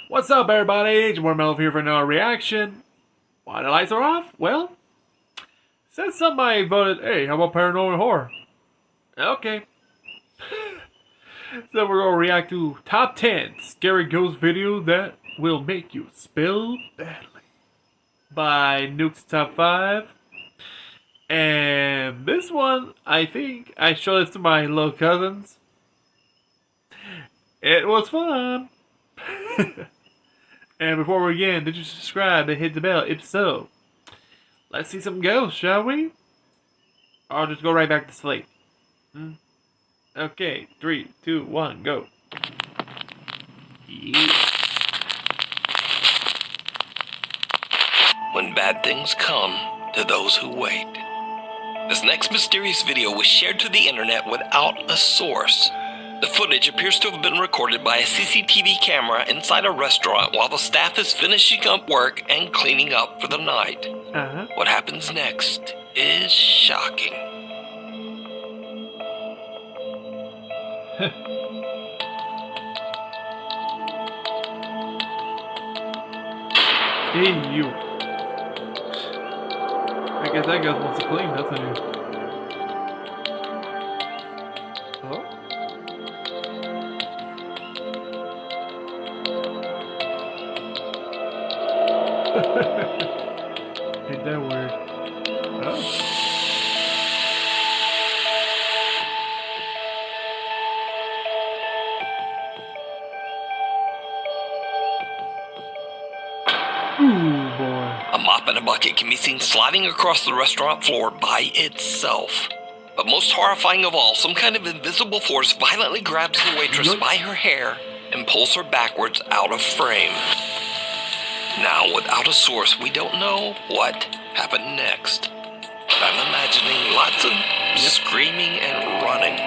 What's up, everybody? It's Melv here for another reaction. Why the lights are off? Well, since somebody voted, hey, how about paranormal horror? Okay. So we're gonna react to top 10 scary ghost videos that will make you spell badly by Nuke's Top 5. And this one, I think I showed this to my little cousins. It was fun. And before we begin, did you subscribe and hit the bell? If so, let's see some ghosts, shall we? Or I'll just go right back to sleep. Okay, 3, 2, 1, go. Yeah. When bad things come to those who wait. This next mysterious video was shared to the internet without a source. The footage appears to have been recorded by a CCTV camera inside a restaurant while the staff is finishing up work and cleaning up for the night. What happens next is shocking. Hey, you. I guess that ghost wants to clean, doesn't he? Oh? Ain't that weird? Oh. Ooh, boy. A mop and a bucket can be seen sliding across the restaurant floor by itself. But most horrifying of all, some kind of invisible force violently grabs the waitress by her hair and pulls her backwards out of frame. Now, without a source, we don't know what happened next. But I'm imagining lots of screaming and running.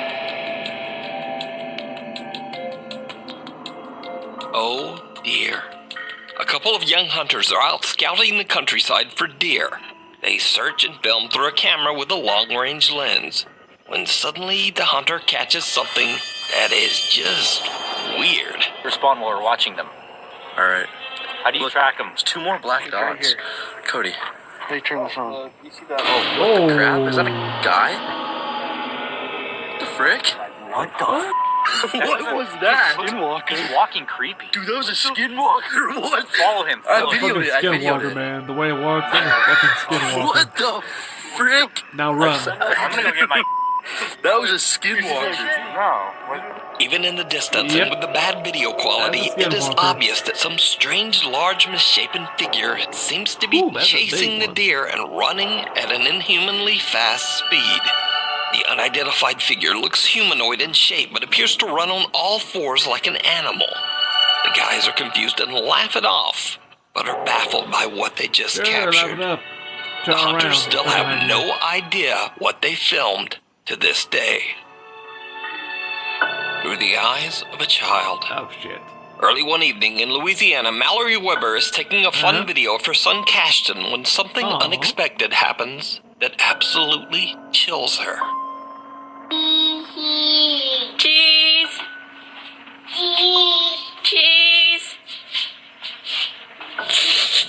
Oh dear. A couple of young hunters are out scouting the countryside for deer. They search and film through a camera with a long-range lens, when suddenly the hunter catches something that is just weird. Respond while we're watching them. Alright. How do you track them? There's 2 more black dots. Cody. How do you turn this on? You see that? Oh, what the crap? Is that a guy? What the frick? What the? What was that? Skinwalker. He's walking creepy. Dude, that was a skinwalker. What? Follow him. I Follow him. videoed it. I videoed Skinwalker, it. man. The way it walks, it's fucking Skinwalker. What the frick? Now run. I'm gonna go get my... That was a skinwalker. No. Even in the distance and with the bad video quality, That's a it is skinwalker. obvious that some strange, large, misshapen figure seems to be Ooh, that's a big chasing the one. deer and running at an inhumanly fast speed. The unidentified figure looks humanoid in shape, but appears to run on all fours like an animal. The guys are confused and laugh it off, but are baffled by what they just Sure, captured. laugh it up. The Turn hunters around. still Turn have around. no idea what they filmed to this day. Through the eyes of a child. Oh, shit. Early one evening in Louisiana, Mallory Weber is taking a fun video of her son Cashton when something Aw. unexpected happens that absolutely chills her. Cheese. Cheese.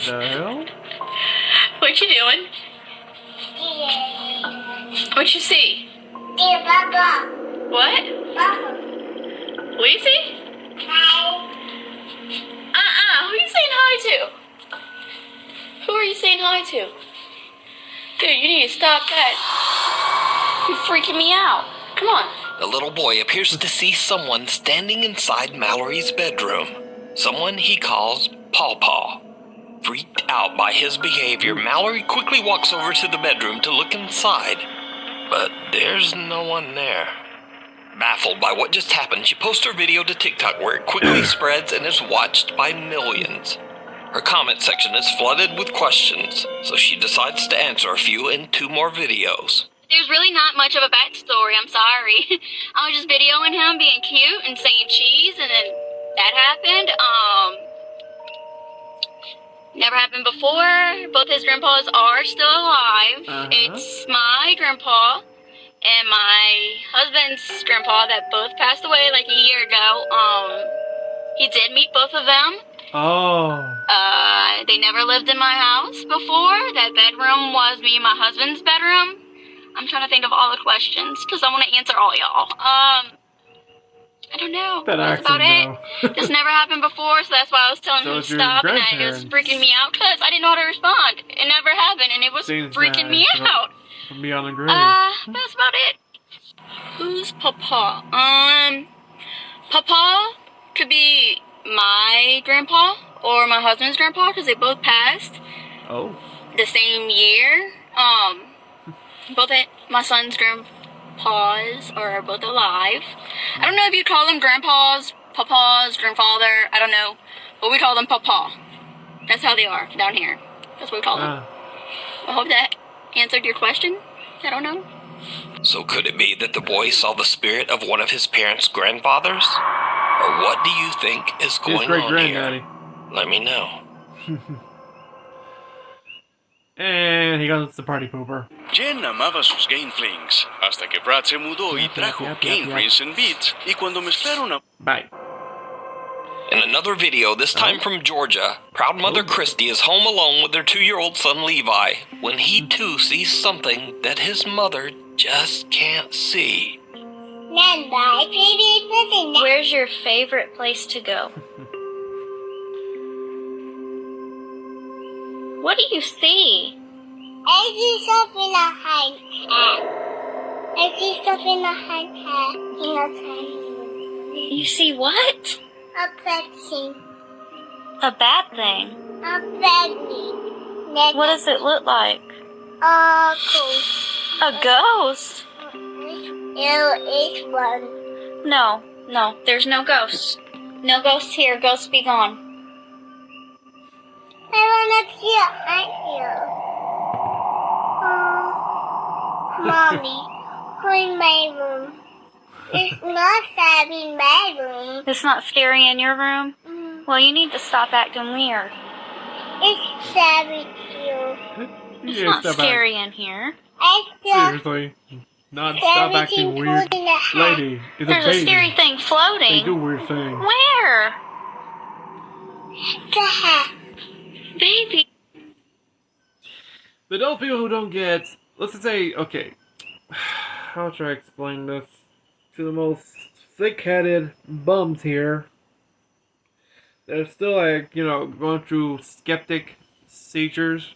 The hell? What you doing? What you see? What? What you see? Who you saying hi to? Who are you saying hi to? Dude, you need to stop that. You're freaking me out. Come on. The little boy appears to see someone standing inside Mallory's bedroom. Someone he calls Paw Paw. Freaked out by his behavior, Mallory quickly walks over to the bedroom to look inside. But there's no one there. Baffled by what just happened, she posts her video to TikTok where it quickly spreads and is watched by millions. Her comment section is flooded with questions, so she decides to answer a few in 2 more videos. There's really not much of a backstory, I'm sorry. I was just videoing him being cute and saying cheese, and then that happened. Never happened before. Both his grandpas are still alive. It's my grandpa and my husband's grandpa that both passed away like a year ago. He did meet both of them. Oh. They never lived in my house before. That bedroom was me and my husband's bedroom. I'm trying to think of all the questions because I want to answer all y'all. I don't know. That That's about accent, it. though. This never happened before, so that's why I was telling So him it's to your stop, and it was grandparents. freaking me out because I didn't know how to respond. It never happened, and it was Seems freaking me from- out. From beyond the grave. That's about it. Who's Papa? Papa could be my grandpa or my husband's grandpa because they both passed Oh. the same year. Both my son's grandpas are both alive. I don't know if you call them grandpas, papas, grandfather. I don't know, but we call them Papa. That's how they are down here. That's what we call them. I hope that answered your question. I don't know. So could it be that the boy saw the spirit of one of his parents' grandfathers? Or what do you think is His going great on granddaddy. here? Let me know. And he goes to party pooper. Jen amaba sus Gameflings, hasta que Brad se mudó y trajo Game Rinse and Beats, y cuando mezclaron una... Bye. In another video, this time from Georgia, proud mother Christy is home alone with their 2-year-old son Levi when he too sees something that his mother just can't see. Where's your favorite place to go? What do you see? I see stuff in a hand. I see stuff in a hand. You see what? A bad thing. A bad thing. A bad thing. What does it look like? Cool. A ghost? It's one. No, there's no ghosts. No ghosts here. Ghosts be gone. I wanna see an ant. Mommy, who in my room? It's not sad in my room. It's not scary in your room? Well, you need to stop acting weird. It's sad with you. It's Yeah, not stop scary in here. Seriously. Not stop acting weird. Lady, it's There's a a baby. scary thing They floating. do weird things. Where? Baby. But those people who don't get, let's just say, okay, how should I explain this to the most thick-headed bums here? They're still like, going through skeptic seizures.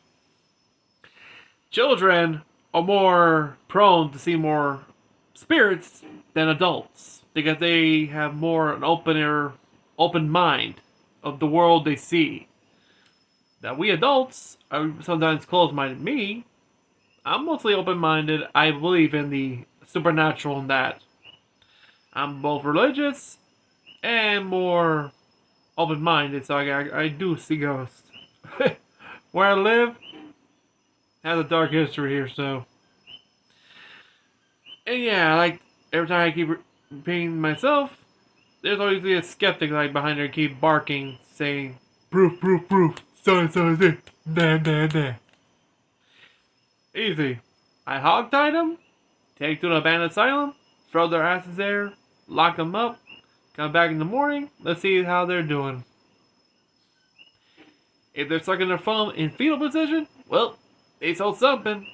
Children are more prone to see more spirits than adults because they have more an open mind of the world they see. That we adults are sometimes closed-minded. Me, I'm mostly open-minded. I believe in the supernatural in that. I'm both religious and more open-minded, so I do see ghosts. Where I live has a dark history here, so. And yeah, like, every time I keep repeating myself, there's always a skeptic like behind there keep barking, saying, proof, proof, proof. So is it. Nah. Easy. I hogtied them, take to an abandoned asylum, throw their asses there, lock them up, come back in the morning, let's see how they're doing. If they're sucking their thumb in fetal position, well, they sold something.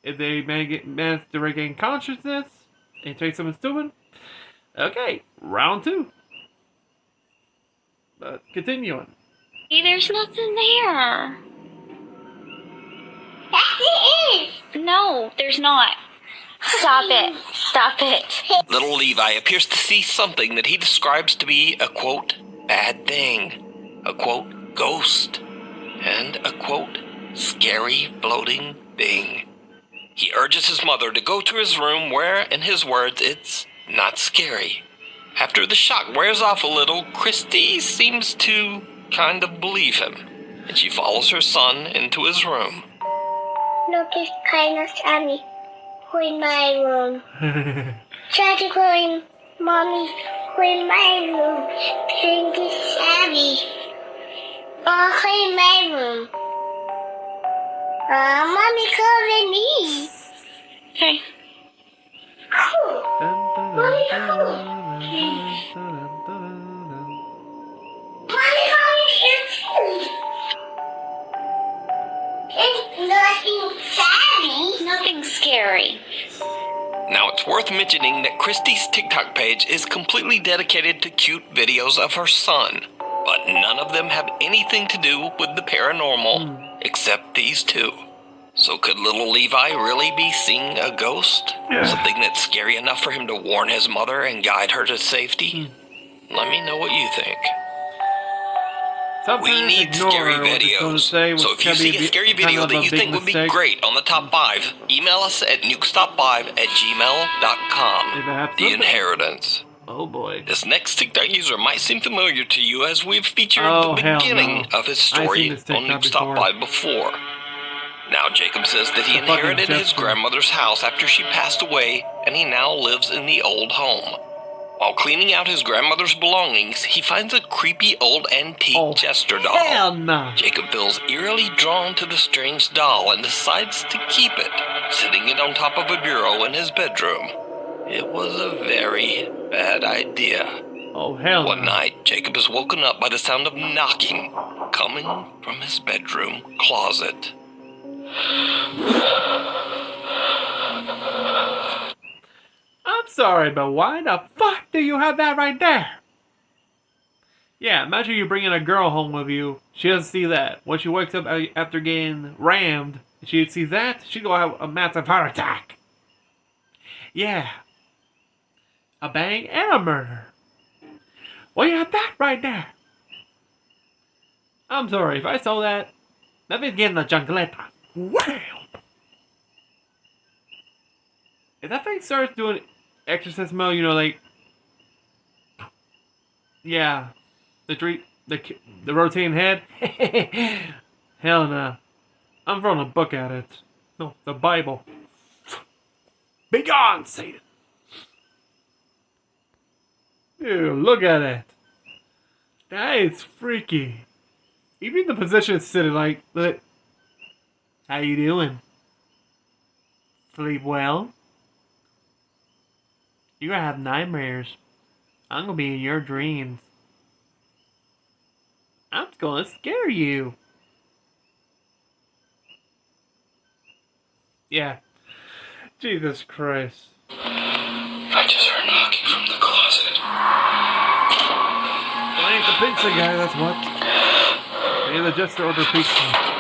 If they manage to regain consciousness and take something stupid, okay, round 2. But continuing. There's nothing there. Yes, it is. No, there's not. Stop it. Stop it. Little Levi appears to see something that he describes to be a, quote, bad thing, a, quote, ghost, and a, quote, scary floating thing. He urges his mother to go to his room where, in his words, it's not scary. After the shock wears off a little, Christy seems to kind of believe him, and she follows her son into his room. Look, it's kind of Sammy. Who in my room? Try to go in, Mommy. Who in my room? Think it's Sammy. Who in my room? Mommy, cover me. Okay. Mommy, worth mentioning that Christy's TikTok page is completely dedicated to cute videos of her son, but none of them have anything to do with the paranormal, except these two. So could little Levi really be seeing a ghost? Something that's scary enough for him to warn his mother and guide her to safety? Let me know what you think. Sometimes We need ignore scary what it's going to say, videos. So which if you can be see a scary kind video of that a you big think would be mistake. great on the top 5, email us at nukestop5@gmail.com. If I have The something. Inheritance. Oh boy. This next TikTok user might seem familiar to you as we've featured Oh, the hell beginning no. of his I've story seen this on TikTok Nuke's Top before. 5 before. Now Jacob says that he The fucking inherited his Jester. grandmother's house after she passed away, and he now lives in the old home. While cleaning out his grandmother's belongings, he finds a creepy old antique Jester doll. Hell no. Jacob feels eerily drawn to the strange doll and decides to keep it, sitting it on top of a bureau in his bedroom. It was a very bad idea. Oh, hell One no. night, Jacob is woken up by the sound of knocking coming from his bedroom closet. I'm sorry, but why the fuck do you have that right there? Yeah, imagine you bringing a girl home with you. She doesn't see that. When she wakes up after getting rammed, she sees that, she's gonna have a massive heart attack. Yeah. A bang and a murder. Well, you have that right there. I'm sorry, if I saw that, that means getting a jungleta. Wow! If that thing starts doing exorcism mode, you know, like, yeah, the rotating head. Hell no. I'm throwing a book at it. No, the Bible. Be gone, Satan. Dude, look at it. That is freaky. Even the position it's sitting, like, look. How you doing? Sleep well? You're gonna have nightmares. I'm gonna be in your dreams. I'm gonna scare you. Yeah. Jesus Christ. I just heard knocking from the closet. Well, I ain't the pizza guy, that's what. I ain't the Jester order pizza.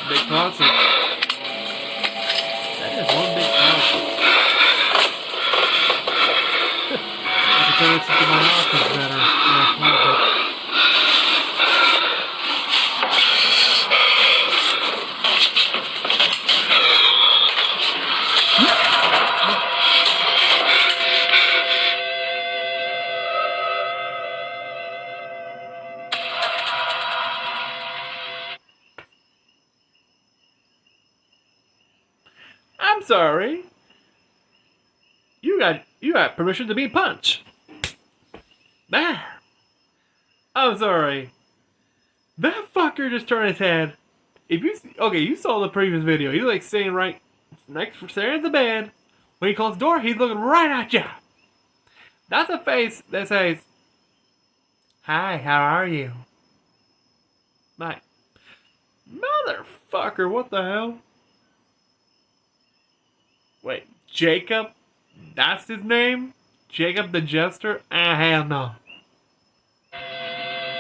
Big closet. That is one big closet. I can turn this into my office better. My closet. I'm sorry. You got permission to be punched. There. I'm sorry. That fucker just turned his head. If you you saw the previous video. He's like sitting right next staring at the bed. When he closed the door, he's looking right at you. That's a face that says, "Hi, how are you?" Like, motherfucker, what the hell? Wait, Jacob? That's his name? Jacob the Jester? Ah, hell no.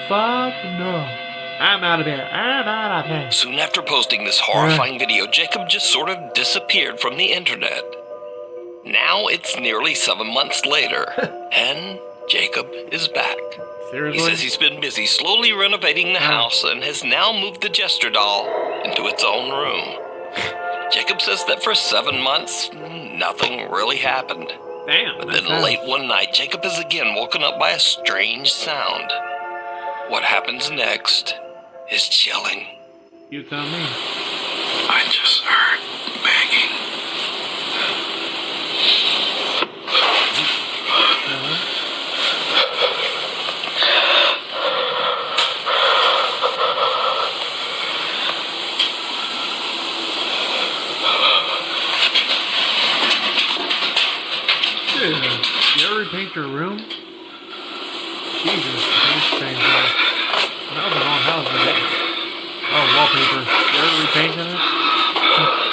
Fuck no. I'm out of here. I'm out of here. Soon after posting this horrifying video, Jacob just sort of disappeared from the internet. Now it's nearly 7 months later, and Jacob is back. Seriously? He says he's been busy slowly renovating the house and has now moved the Jester doll into its own room. Jacob says that for 7 months, nothing really happened. Damn. But that's then nice. late one night, Jacob is again woken up by a strange sound. What happens next is chilling. You tell me. I just heard banging. Dude, you ever repaint your room? Jesus, paint's changed. That was the wrong house, I guess. Oh, wallpaper. They're repainting it?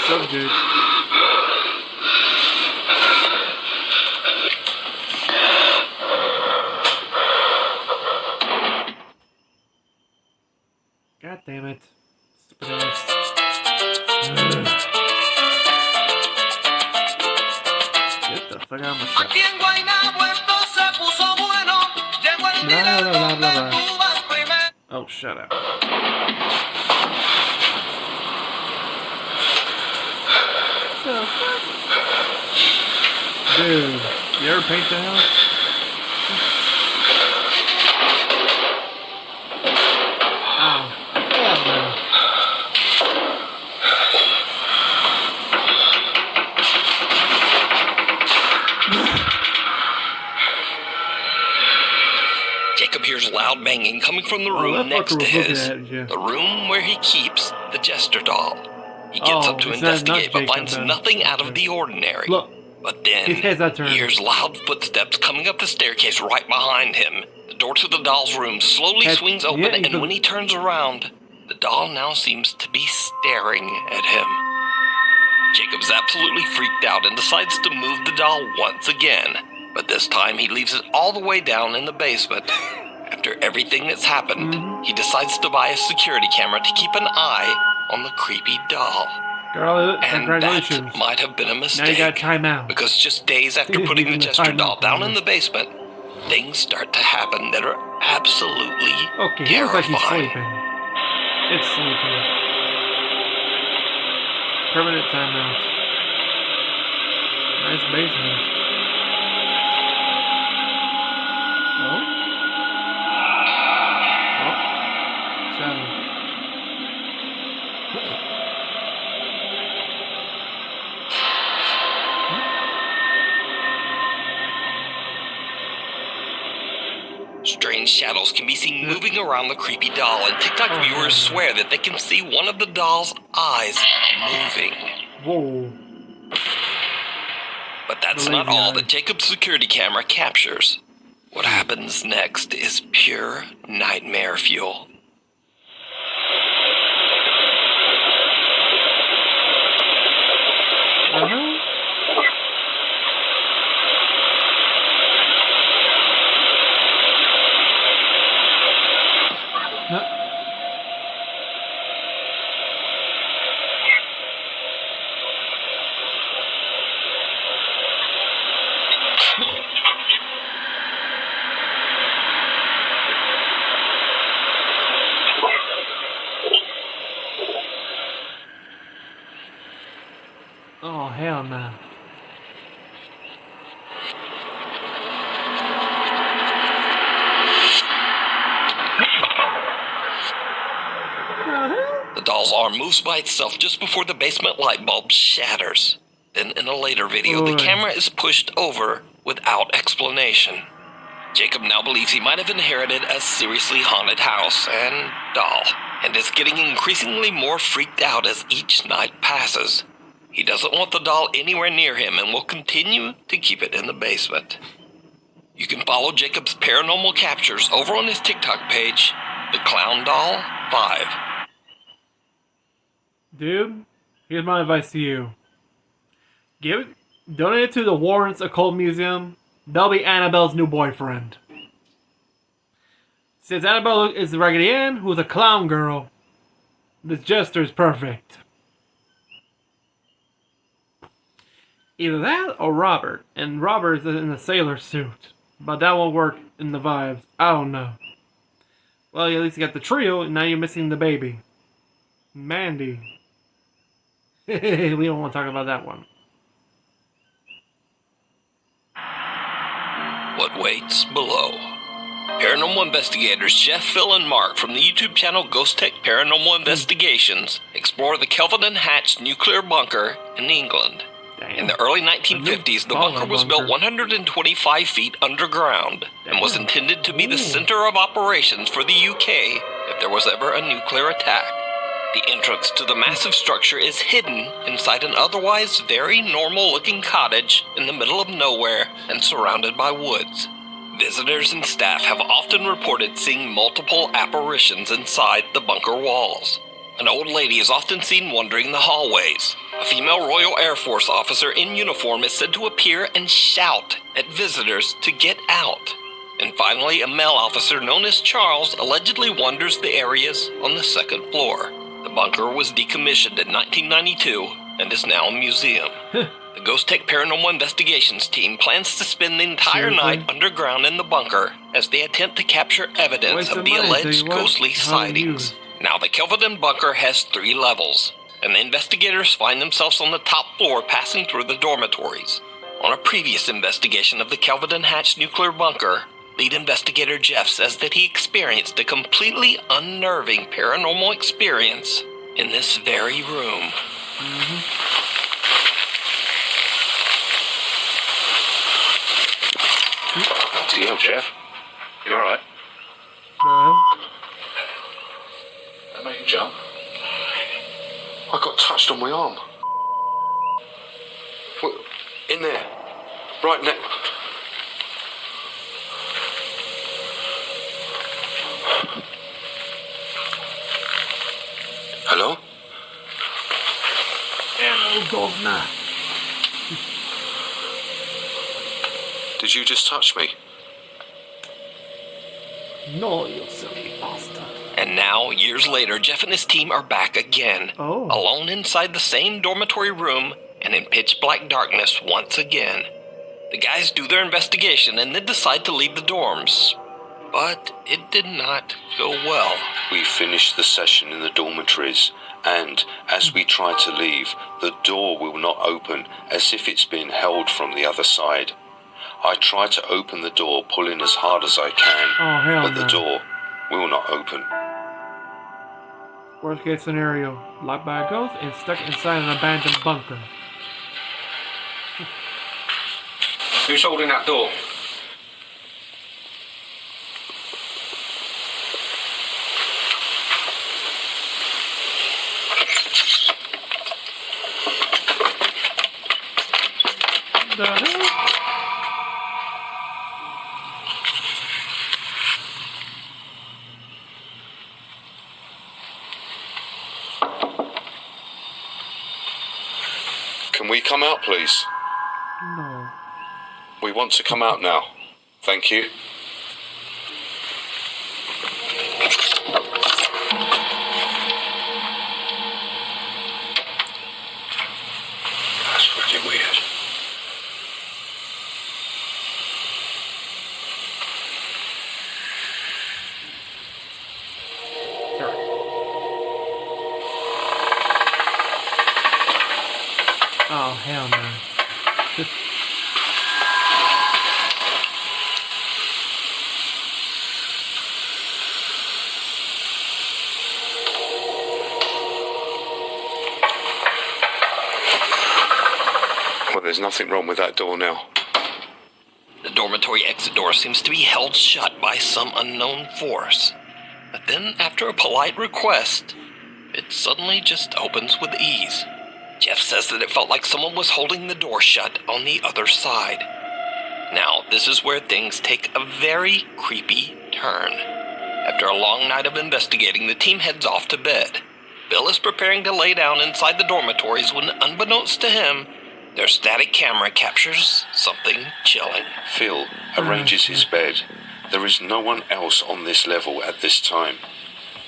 So good. God damn it. Stupid ass. Ugh. Get the fuck out of my shop. Aquí en Guaynabo esto se puso bueno. Llegó el Blah, día blah, blah, donde blah, blah. tú vas primero. Oh, shut up. The fuck? Dude, you ever paint the house? Oh, hell no. Jacob hears loud banging coming from the Oh, room that next fucker to was looking his. at you. The room where he keeps the jester doll. He gets Oh, up to it's not investigate, but Jacob, finds then. nothing out of the ordinary. Look, But then his head's not turned. he hears loud footsteps coming up the staircase right behind him. The door to the doll's room slowly Head- swings open, yeah, and when he turns around, the doll now seems to be staring at him. Jacob's absolutely freaked out and decides to move the doll once again, but this time he leaves it all the way down in the basement. After everything that's happened, he decides to buy a security camera to keep an eye on the creepy doll. girl, And congratulations. that might have been a Now you mistake. got time out. Because just days after putting the Using the jester timeout doll down in timer. the basement, things start to happen that are absolutely Okay, he looks like he's terrifying. sleeping. It's sleeping. Permanent timeout. Nice basement. Oh? Oh? Shadow. Strange shadows can be seen moving around the creepy doll, and TikTok Oh, viewers yeah. swear that they can see one of the doll's eyes moving. Whoa. But that's The not lazy all eye. that Jacob's security camera captures. What happens next is pure nightmare fuel. Uh-huh. Huh. Oh, hell no. The doll's arm moves by itself just before the basement light bulb shatters. Then, in a later video, the Boy. camera is pushed over without explanation. Jacob now believes he might have inherited a seriously haunted house and doll, and is getting increasingly more freaked out as each night passes. He doesn't want the doll anywhere near him and will continue to keep it in the basement. You can follow Jacob's paranormal captures over on his TikTok page, The Clown Doll 5. Dude, here's my advice to you. Donate it to the Warrens Occult Museum. They'll be Annabelle's new boyfriend. Since Annabelle is the Raggedy Ann, who's a clown girl, this jester is perfect. Either that or Robert, and Robert is in a sailor suit. But that won't work in the vibes. I don't know. Well, at least you got the trio, and now you're missing the baby. Mandy. We don't want to talk about that one. What waits below. Paranormal investigators Jeff, Phil, and Mark from the YouTube channel Ghost Tech Paranormal Investigations explore the Kelvin and Hatch nuclear bunker in England. In the early 1950s, the bunker was built 125 feet underground and was intended to be the center of operations for the UK if there was ever a nuclear attack. The entrance to the massive structure is hidden inside an otherwise very normal-looking cottage in the middle of nowhere and surrounded by woods. Visitors and staff have often reported seeing multiple apparitions inside the bunker walls. An old lady is often seen wandering the hallways. A female Royal Air Force officer in uniform is said to appear and shout at visitors to get out. And finally, a male officer known as Charles allegedly wanders the areas on the second floor. The bunker was decommissioned in 1992 and is now a museum. The Ghost Tech Paranormal Investigations team plans to spend the entire night underground in the bunker as they attempt to capture evidence of the alleged ghostly sightings. Now, the Kelvedon bunker has 3 levels, and the investigators find themselves on the top floor passing through the dormitories. On a previous investigation of the Kelvedon Hatch nuclear bunker, lead investigator Jeff says that he experienced a completely unnerving paranormal experience in this very room. Damn, Jeff. You alright? That made you jump. I got touched on my arm. What? In there. Right now. Hello? Hello, governor. Did you just touch me? No, you silly bastard. And now, years later, Jeff and his team are back again, alone inside the same dormitory room and in pitch black darkness once again. The guys do their investigation and then decide to leave the dorms. But it did not go well. We finished the session in the dormitories, and as we try to leave, the door will not open as if it's been held from the other side. I try to open the door, pulling as hard as I can, but the door will not open. Worst case scenario, locked by a ghost and stuck inside an abandoned bunker. Who's holding that door? The hell? Can we come out, please? No. We want to come out now. Thank you. That's pretty weird. Oh, hell no. Well, there's nothing wrong with that door now. The dormitory exit door seems to be held shut by some unknown force. But then, after a polite request, it suddenly just opens with ease. Jeff says that it felt like someone was holding the door shut on the other side. Now, this is where things take a very creepy turn. After a long night of investigating, the team heads off to bed. Bill is preparing to lay down inside the dormitories when, unbeknownst to him, their static camera captures something chilling. Phil arranges his bed. There is no one else on this level at this time.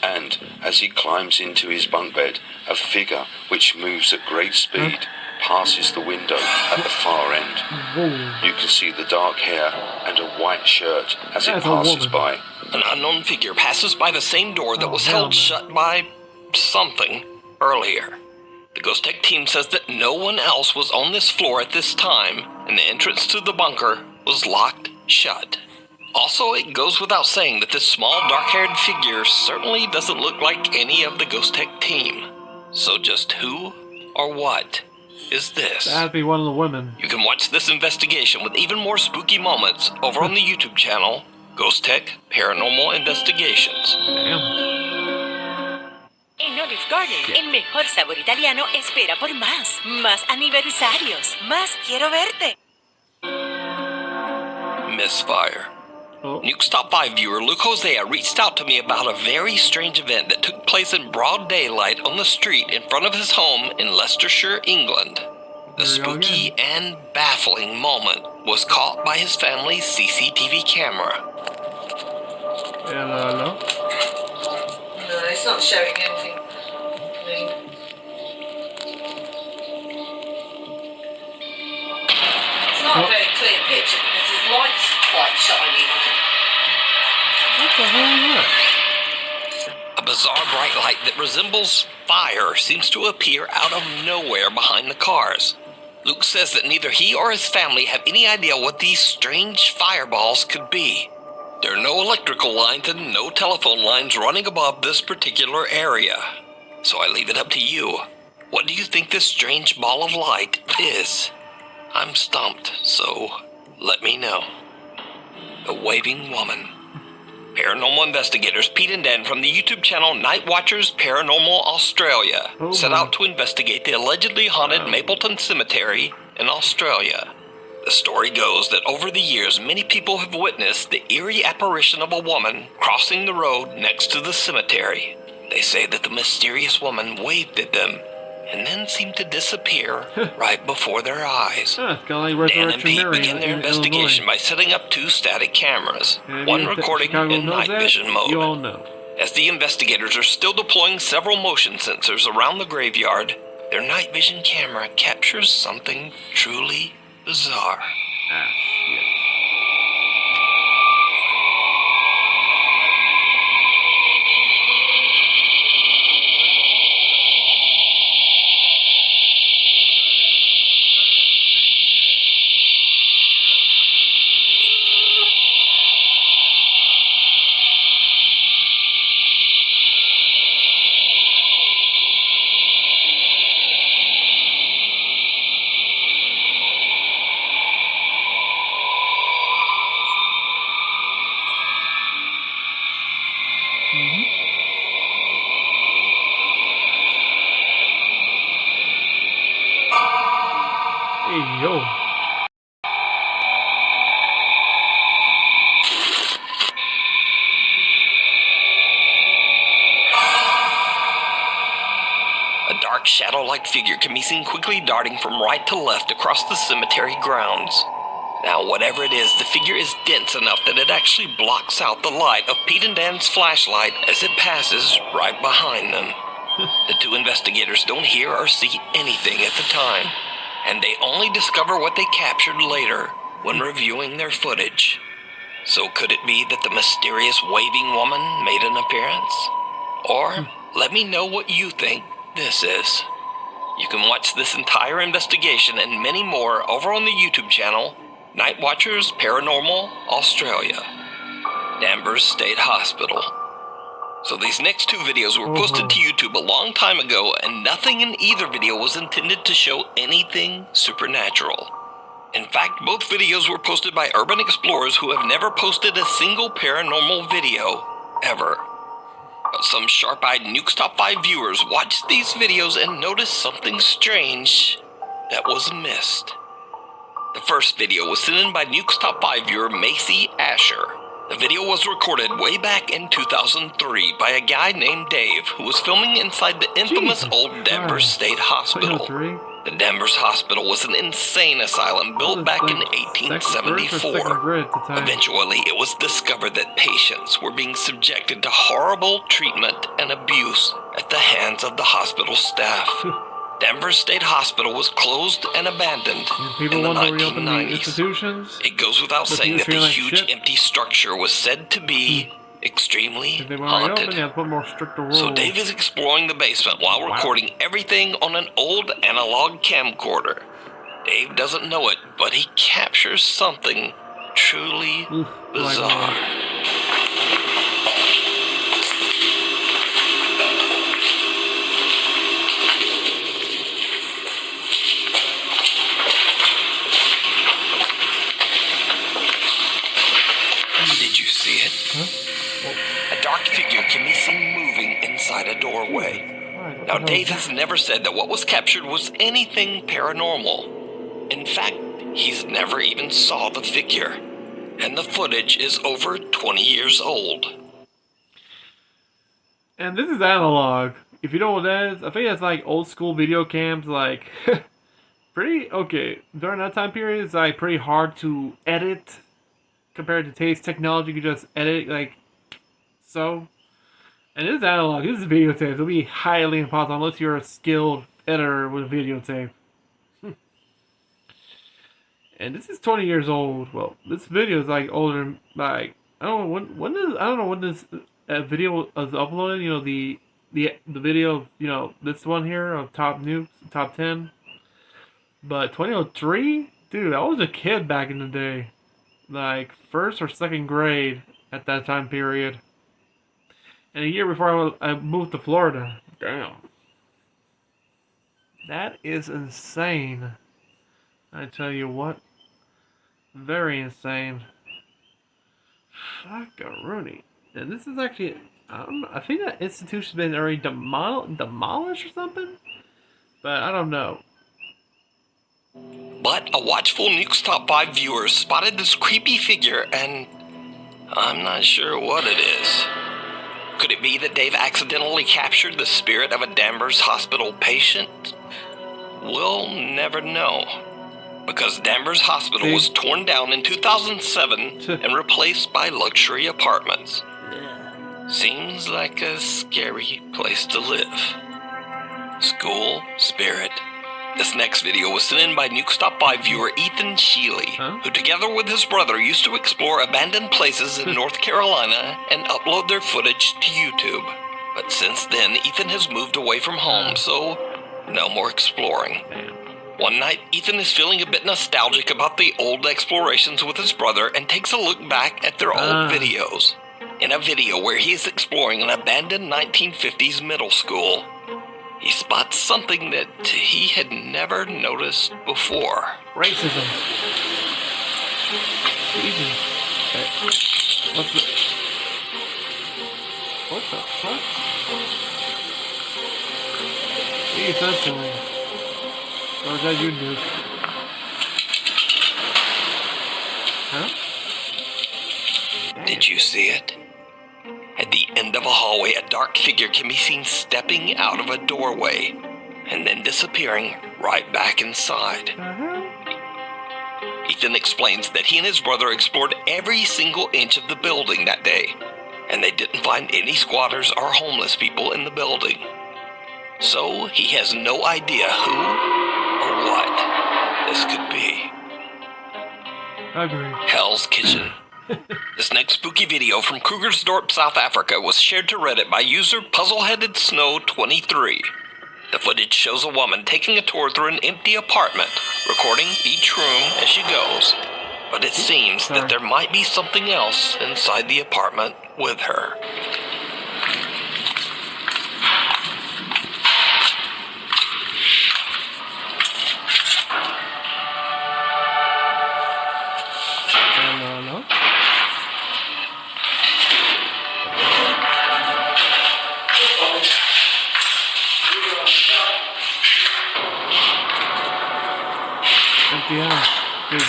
And as he climbs into his bunk bed, a figure which moves at great speed passes the window at the far end. Whoa. You can see the dark hair and a white shirt as it That's a passes woman. by. An unknown figure passes by the same door that Oh, was hell held no. shut by something earlier. The Ghost Tech team says that no one else was on this floor at this time, and the entrance to the bunker was locked shut. Also, it goes without saying that this small dark-haired figure certainly doesn't look like any of the Ghost Tech team. So just who or what is this? That'd be one of the women. You can watch this investigation with even more spooky moments over on the YouTube channel Ghost Tech Paranormal Investigations. Damn. En Olive Garden, el mejor sabor italiano espera por más. Más aniversarios. Más quiero verte. Misfire. Oh. Nuke's Top 5 viewer Luke Hosea reached out to me about a very strange event that took place in broad daylight on the street in front of his home in Leicestershire, England. The There we go spooky and baffling moment was caught by his family's CCTV camera. Hello. No, it's not showing anything. It's not a very clear picture because his light's quite shiny. What the hell is that? A bizarre bright light that resembles fire seems to appear out of nowhere behind the cars. Luke says that neither he or his family have any idea what these strange fireballs could be. There are no electrical lines and no telephone lines running above this particular area. So I leave it up to you. What do you think this strange ball of light is? I'm stumped, so let me know. The Waving Woman. Paranormal investigators Pete and Dan from the YouTube channel Night Watchers Paranormal Australia set out to investigate the allegedly haunted Mapleton Cemetery in Australia. The story goes that over the years, many people have witnessed the eerie apparition of a woman crossing the road next to the cemetery. They say that the mysterious woman waved at them and then seemed to disappear right before their eyes. Huh, it's kinda like Dan and Resurrection Pete Mary begin their in investigation Illinois. by setting up 2 static cameras, And one if recording Chicago in knows night that, vision mode. You all know. As the investigators are still deploying several motion sensors around the graveyard, their night vision camera captures something truly bizarre. Ah, shit. Hey, yo. A dark shadow-like figure can be seen quickly darting from right to left across the cemetery grounds. Now, whatever it is, the figure is dense enough that it actually blocks out the light of Pete and Dan's flashlight as it passes right behind them. The 2 investigators don't hear or see anything at the time, and they only discover what they captured later when reviewing their footage. So could it be that the mysterious waving woman made an appearance? Or let me know what you think this is. You can watch this entire investigation and many more over on the YouTube channel Night Watchers Paranormal Australia, Danvers State Hospital. So these next 2 videos were posted to YouTube a long time ago, and nothing in either video was intended to show anything supernatural. In fact, both videos were posted by urban explorers who have never posted a single paranormal video, ever. But some sharp-eyed Nuke's Top 5 viewers watched these videos and noticed something strange that was missed. The first video was sent in by Nuke's Top 5 viewer Macy Asher. The video was recorded way back in 2003 by a guy named Dave who was filming inside the infamous old Danvers State Hospital. The Danvers Hospital was an insane asylum built back in 1874. Eventually, it was discovered that patients were being subjected to horrible treatment and abuse at the hands of the hospital staff. Danvers State Hospital was closed and abandoned People in the want to reopen the 1990s. institutions. It goes without But saying people that the feel like huge shit. empty structure was said to be extremely If they want to reopen, haunted. they have to put more stricter rules. So Dave is exploring the basement while recording everything on an old analog camcorder. Dave doesn't know it, but he captures something truly bizarre. Did you see it? A dark figure can be seen moving inside a doorway. Now, Dave has never said that what was captured was anything paranormal. In fact, he's never even saw the figure. And the footage is over 20 years old. And this is analog. If you know what that is, I think it's like old school video cams, like pretty okay. During that time period, it's like pretty hard to edit compared to today's technology. You can just edit like so. And this is analog. This is videotape. It'll be highly impossible unless you're a skilled editor with videotape. And this is 20 years old. Well, this video is like older. Like I don't know when this video was uploaded. You know the video. You know this one here of top 10. But 2003, dude, I was a kid back in the day, like first or second grade at that time period. And a year before I moved to Florida. Damn. That is insane. I tell you what. Very insane. Fuckaroonie. And this is actually, I don't know, I think that institution's been already demolished or something? But I don't know. But a watchful Nuke's Top 5 viewer spotted this creepy figure, and I'm not sure what it is. Could it be that Dave accidentally captured the spirit of a Danvers Hospital patient? We'll never know. Because Danvers Hospital was torn down in 2007 and replaced by luxury apartments. Seems like a scary place to live. School spirit. This next video was sent in by Nuke's Top 5 viewer Ethan Sheely, who together with his brother used to explore abandoned places in North Carolina and upload their footage to YouTube. But since then, Ethan has moved away from home, so no more exploring. One night, Ethan is feeling a bit nostalgic about the old explorations with his brother and takes a look back at their old videos. In a video where he is exploring an abandoned 1950s middle school, he spots something that he had never noticed before. Racism. Jesus. What the fuck? Pay attention. Or is that you, Duke? Huh? Did you see it? At the end of a hallway, a dark figure can be seen stepping out of a doorway and then disappearing right back inside. Ethan explains that he and his brother explored every single inch of the building that day, and they didn't find any squatters or homeless people in the building. So he has no idea who or what this could be. I agree. Hell's Kitchen. This next spooky video from Krugersdorp, South Africa was shared to Reddit by user Puzzleheaded Snow 23. The footage shows a woman taking a tour through an empty apartment, recording each room as she goes. But it seems that there might be something else inside the apartment with her. Yeah, baby.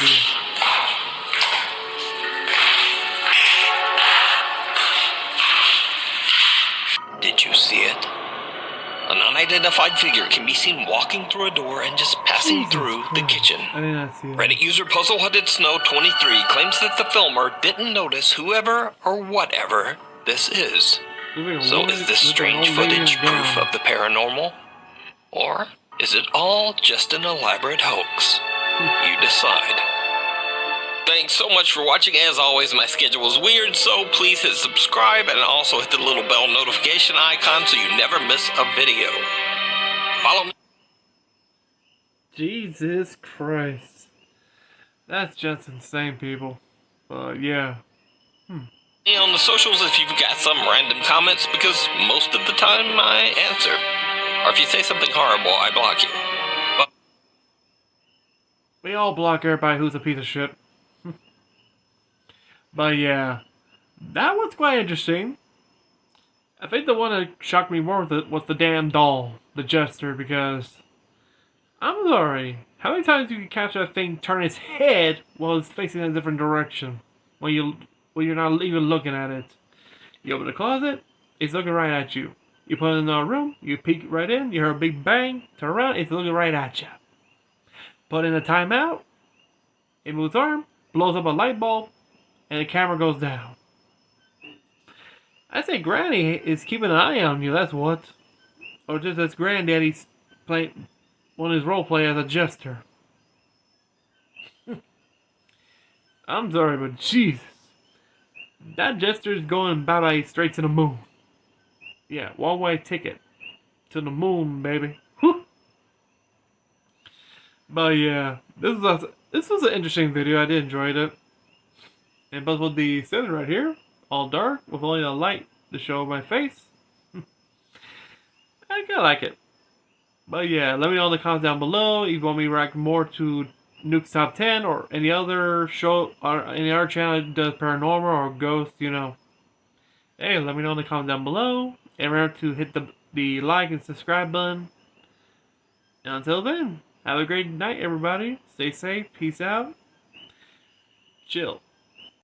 Did you see it? An unidentified figure can be seen walking through a door and just passing through the kitchen. I did not see that. Reddit user Puzzleheaded Snow 23 claims that the filmer didn't notice whoever or whatever this is. So is this strange footage proof of the paranormal? Or Is it all just an elaborate hoax? You decide. Thanks so much for watching. As always, my schedule is weird, so please hit subscribe and also hit the little bell notification icon so you never miss a video. Follow me Jesus Christ. That's just insane, people. But yeah. on the socials if you've got some random comments, because most of the time I answer. Or if you say something horrible, I block you. But We all block everybody who's a piece of shit. But yeah. That was quite interesting. I think the one that shocked me more was the damn doll. The jester, because... I'm sorry. How many times do you catch that thing turn its head while it's facing in a different direction? When you're not even looking at it. You open the closet, it's looking right at you. You put it in another room, you peek right in, you hear a big bang, turn around, it's looking right at you. Put in a timeout, it moves arm, blows up a light bulb, and the camera goes down. I say Granny is keeping an eye on you, that's what. Or just as Granddaddy's playing one of his roleplay as a jester. I'm sorry, but Jesus. That jester's going bye-bye straight to the moon. Yeah, one-way ticket. To the moon, baby. Whew. But yeah, this was an interesting video. I did enjoy it. And but with the setting right here, all dark, with only a light to show my face. I kinda like it. But yeah, let me know in the comments down below if you want me to react more to Nuke's Top 10 or any other show or any other channel that does paranormal or ghost, you know. Hey, let me know in the comments down below. And remember to hit the like and subscribe button. And until then, have a great night, everybody. Stay safe. Peace out. Chill.